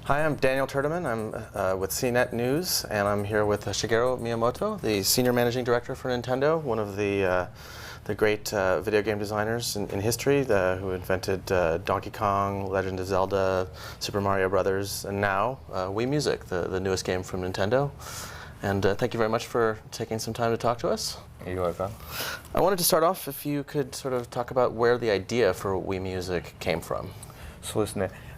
Hi, I'm Daniel Turdeman. I'm with CNET News, and I'm here with Shigeru Miyamoto, the Senior Managing Director for Nintendo, one of the great video game designers in history, who invented Donkey Kong, Legend of Zelda, Super Mario Brothers, and now Wii Music, the newest game from Nintendo. And thank you very much for taking some time to talk to us. You're welcome. I wanted to start off if you could sort of talk about where the idea for Wii Music came from.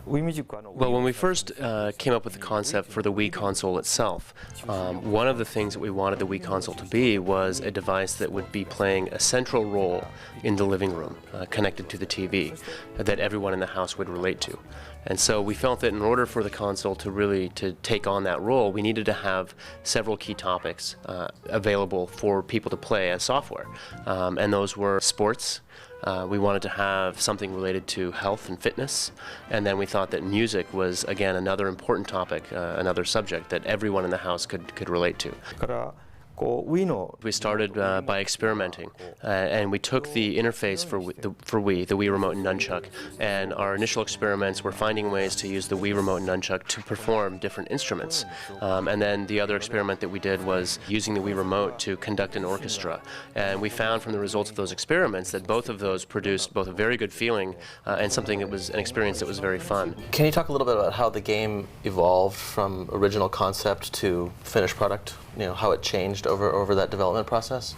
Well, when we first came up with the concept for the Wii console itself, one of the things that we wanted the Wii console to be was a device that would be playing a central role in the living room, connected to the TV, that everyone in the house would relate to. And so we felt that in order for the console to take on that role, we needed to have several key topics available for people to play as software. And those were sports. We wanted to have something related to health and fitness, and then we thought that music was, again, another important topic, another subject that everyone in the house could relate to. We started by experimenting, and we took the interface for Wii, the Wii Remote and Nunchuck, and our initial experiments were finding ways to use the Wii Remote and Nunchuck to perform different instruments. And then the other experiment that we did was using the Wii Remote to conduct an orchestra. And we found from the results of those experiments that both of those produced both a very good feeling and something that was an experience that was very fun. Can you talk a little bit about how the game evolved from original concept to finished product? You know, how it changed over that development process?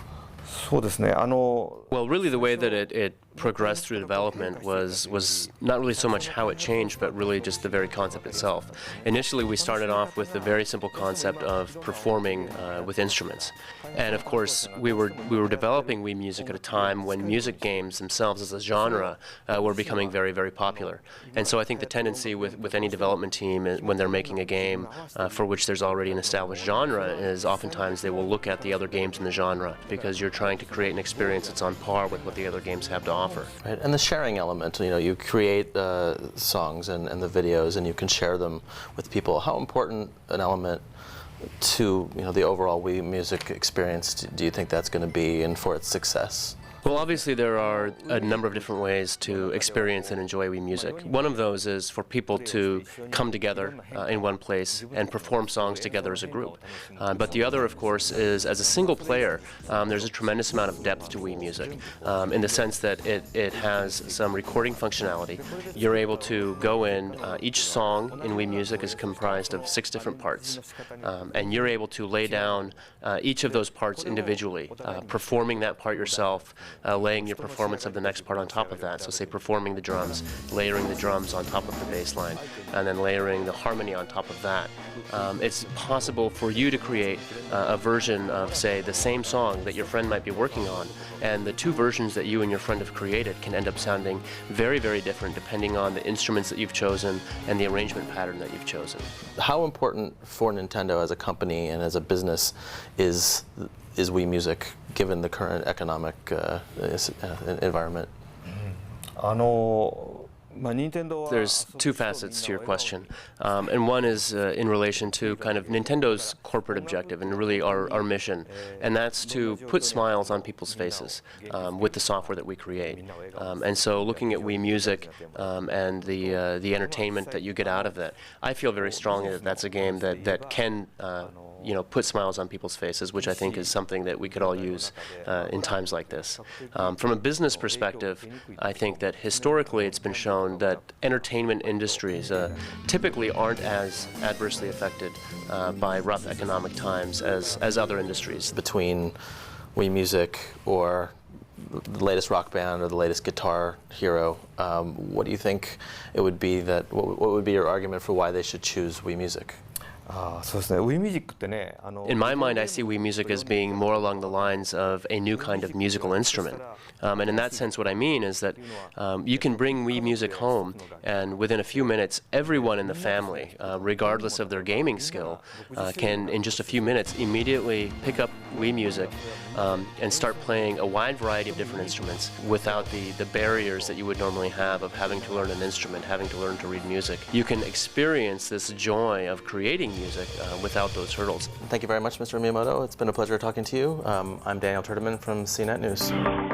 Well, really the way that it progressed through development was not really so much how it changed, but really just the very concept itself. Initially, we started off with the very simple concept of performing with instruments. And of course, we were developing Wii Music at a time when music games themselves as a genre were becoming very, very popular. And so I think the tendency with any development team when they're making a game for which there's already an established genre is oftentimes they will look at the other games in the genre because you're trying to create an experience that's on par with what the other games have to offer. Right. And the sharing element, you know, you create songs and the videos and you can share them with people. How important an element to, you know, the overall Wii Music experience do you think that's going to be and for its success? Well, obviously there are a number of different ways to experience and enjoy Wii Music. One of those is for people to come together in one place and perform songs together as a group. But the other, of course, is as a single player, there's a tremendous amount of depth to Wii Music in the sense that it has some recording functionality. You're able to go in, each song in Wii Music is comprised of 6 different parts, and you're able to lay down each of those parts individually, performing that part yourself, laying your performance of the next part on top of that. So say performing the drums, layering the drums on top of the bass line, and then layering the harmony on top of that. It's possible for you to create a version of, say, the same song that your friend might be working on, and the 2 versions that you and your friend have created can end up sounding very, very different depending on the instruments that you've chosen and the arrangement pattern that you've chosen. How important for Nintendo as a company and as a business is Wii Music, given the current economic environment? There's 2 facets to your question, and one is in relation to kind of Nintendo's corporate objective and really our mission, and that's to put smiles on people's faces with the software that we create. And so looking at Wii Music and the entertainment that you get out of that, I feel very strongly that that's a game that can you know, put smiles on people's faces, which I think is something that we could all use in times like this. From a business perspective, I think that historically it's been shown that entertainment industries typically aren't as adversely affected by rough economic times as other industries. Between Wii Music or the latest rock band or the latest guitar hero, what do you think it would be what would be your argument for why they should choose Wii Music? In my mind, I see Wii Music as being more along the lines of a new kind of musical instrument. And in that sense, what I mean is that you can bring Wii Music home, and within a few minutes, everyone in the family, regardless of their gaming skill, can, in just a few minutes, immediately pick up Wii Music and start playing a wide variety of different instruments without the barriers that you would normally have of having to learn an instrument, having to learn to read music. You can experience this joy of creating music without those hurdles. Thank you very much, Mr. Miyamoto. It's been a pleasure talking to you. I'm Daniel Turdeman from CNET News.